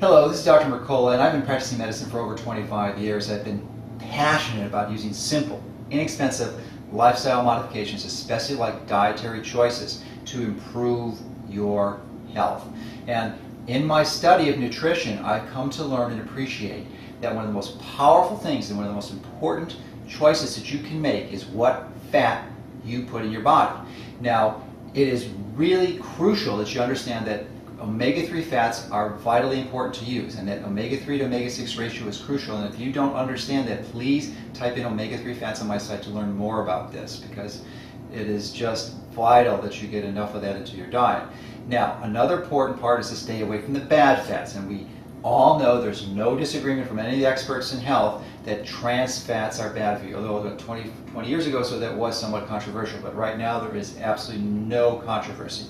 Hello, this is Dr. Mercola, and I've been practicing medicine for over 25 years. I've been passionate about using simple, inexpensive lifestyle modifications, especially like dietary choices, to improve your health. And in my study of nutrition, I've come to learn and appreciate that one of the most powerful things and one of the most important choices that you can make is what fat you put in your body. Now, it is really crucial that you understand that omega-3 fats are vitally important to use, and that omega-3 to omega-6 ratio is crucial. And if you don't understand that, please type in omega-3 fats on my site to learn more about this, because it is just vital that you get enough of that into your diet. Now, another important part is to stay away from the bad fats, and we all know there's no disagreement from any of the experts in health that trans fats are bad for you, although about 20 years ago so that was somewhat controversial, but right now there is absolutely no controversy.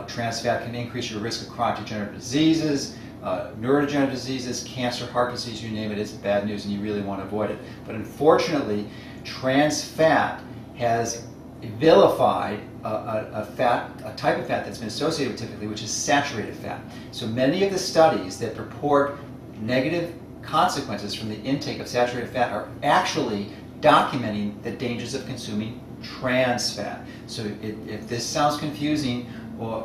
Trans fat can increase your risk of chronic degenerative diseases, neurodegenerative diseases, cancer, heart disease, you name it. It's bad news and you really want to avoid it. But unfortunately, trans fat has vilified a type of fat that's been associated with typically, which is saturated fat. So many of the studies that purport negative consequences from the intake of saturated fat are actually documenting the dangers of consuming trans fat. So if this sounds confusing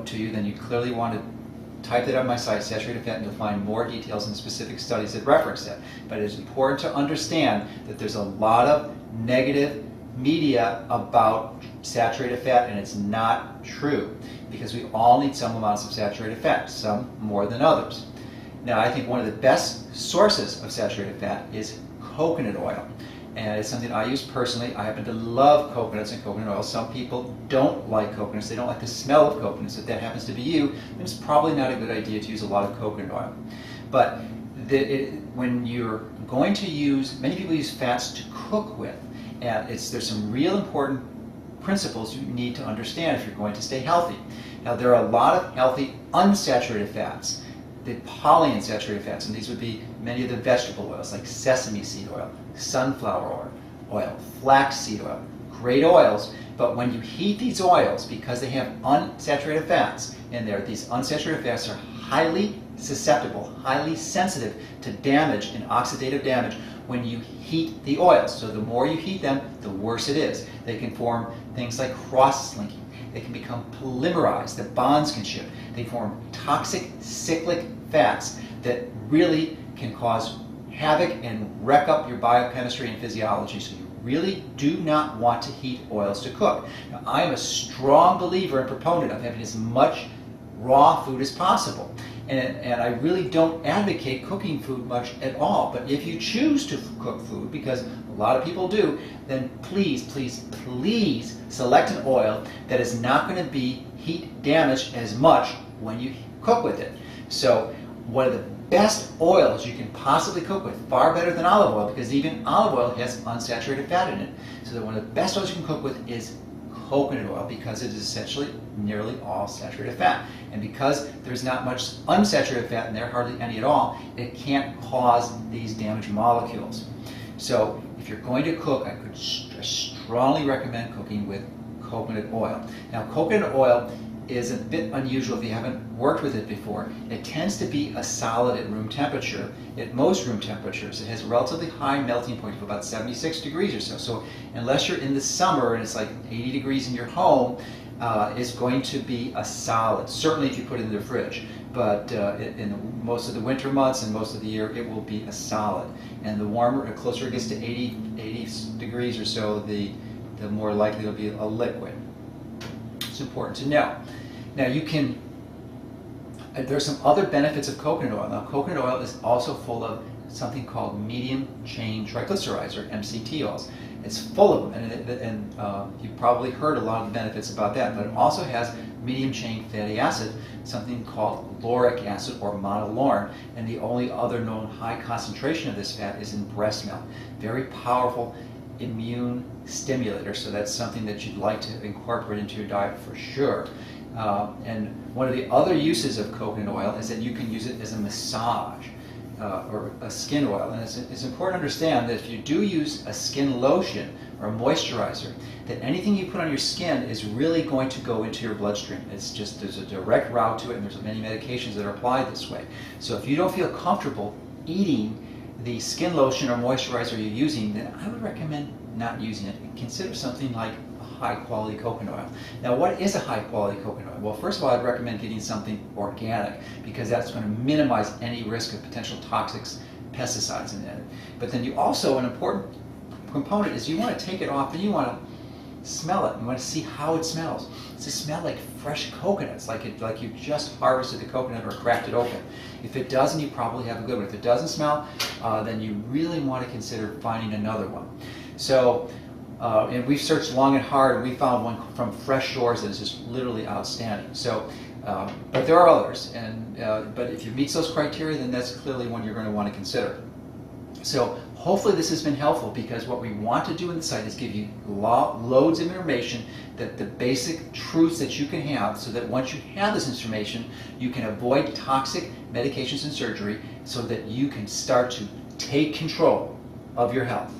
to you, then you clearly want to type that on my site, saturated fat, and you'll find more details in specific studies that reference that. But it's important to understand that there's a lot of negative media about saturated fat, and it's not true, because we all need some amounts of saturated fat, some more than others. Now, I think one of the best sources of saturated fat is coconut oil. And it's something I use personally. I happen to love coconuts and coconut oil. Some people don't like coconuts. They don't like the smell of coconuts. If that happens to be you, then it's probably not a good idea to use a lot of coconut oil. But when you're going to use, many people use fats to cook with. And there's some real important principles you need to understand if you're going to stay healthy. Now, there are a lot of healthy unsaturated fats, the polyunsaturated fats, and these would be many of the vegetable oils like sesame seed oil, sunflower oil, flaxseed oil, great oils. But when you heat these oils, because they have unsaturated fats in there, these unsaturated fats are highly susceptible, highly sensitive to damage and oxidative damage when you heat the oils. So the more you heat them, the worse it is. They can form things like cross-linking. They can become polymerized. The bonds can shift. They form toxic cyclic fats that really can cause havoc and wreck up your biochemistry and physiology. So you really do not want to heat oils to cook. Now, I am a strong believer and proponent of having as much raw food as possible. And I really don't advocate cooking food much at all. But if you choose to cook food, because a lot of people do, then please, please, please select an oil that is not going to be heat damaged as much when you cook with it. So one of the best oils you can possibly cook with, far better than olive oil, because even olive oil has unsaturated fat in it. So that one of the best oils you can cook with is coconut oil, because it is essentially nearly all saturated fat. And because there's not much unsaturated fat in there, hardly any at all, it can't cause these damaged molecules. So if you're going to cook, I could strongly recommend cooking with coconut oil. Now, coconut oil is a bit unusual if you haven't worked with it before. It tends to be a solid at room temperature. At most room temperatures, it has a relatively high melting point of about 76 degrees or so. So unless you're in the summer and it's like 80 degrees in your home, it's going to be a solid. Certainly if you put it in the fridge. But in most of the winter months and most of the year, it will be a solid. And the warmer, the closer it gets to 80 degrees or so, the more likely it'll be a liquid. It's important to know. Now there's some other benefits of coconut oil. Now, coconut oil is also full of something called medium chain triglycerides, or MCT oils. It's full of them, and you've probably heard a lot of the benefits about that, but it also has medium chain fatty acid, something called lauric acid or monolaurin, and the only other known high concentration of this fat is in breast milk. Very powerful immune stimulator, so that's something that you'd like to incorporate into your diet for sure. And one of the other uses of coconut oil is that you can use it as a massage or a skin oil. And it's important to understand that if you do use a skin lotion or a moisturizer, that anything you put on your skin is really going to go into your bloodstream. It's just, there's a direct route to it, and there's many medications that are applied this way. So if you don't feel comfortable eating the skin lotion or moisturizer you're using, then I would recommend not using it. Consider something like high quality coconut oil. Now, what is a high quality coconut oil? Well, first of all, I'd recommend getting something organic, because that's going to minimize any risk of potential toxics, pesticides in it. But then you also, an important component is you want to take it off and you want to smell it. You want to see how it smells. Does it smell like fresh coconuts, like you just harvested the coconut or cracked it open? If it doesn't, you probably have a good one. If it doesn't smell, then you really want to consider finding another one. So, and we've searched long and hard, and we found one from Fresh Shores that is just literally outstanding. So, but there are others, and but if you meet those criteria, then that's clearly one you're going to want to consider. So hopefully this has been helpful, because what we want to do in the site is give you loads of information, that the basic truths that you can have, so that once you have this information, you can avoid toxic medications and surgery, so that you can start to take control of your health.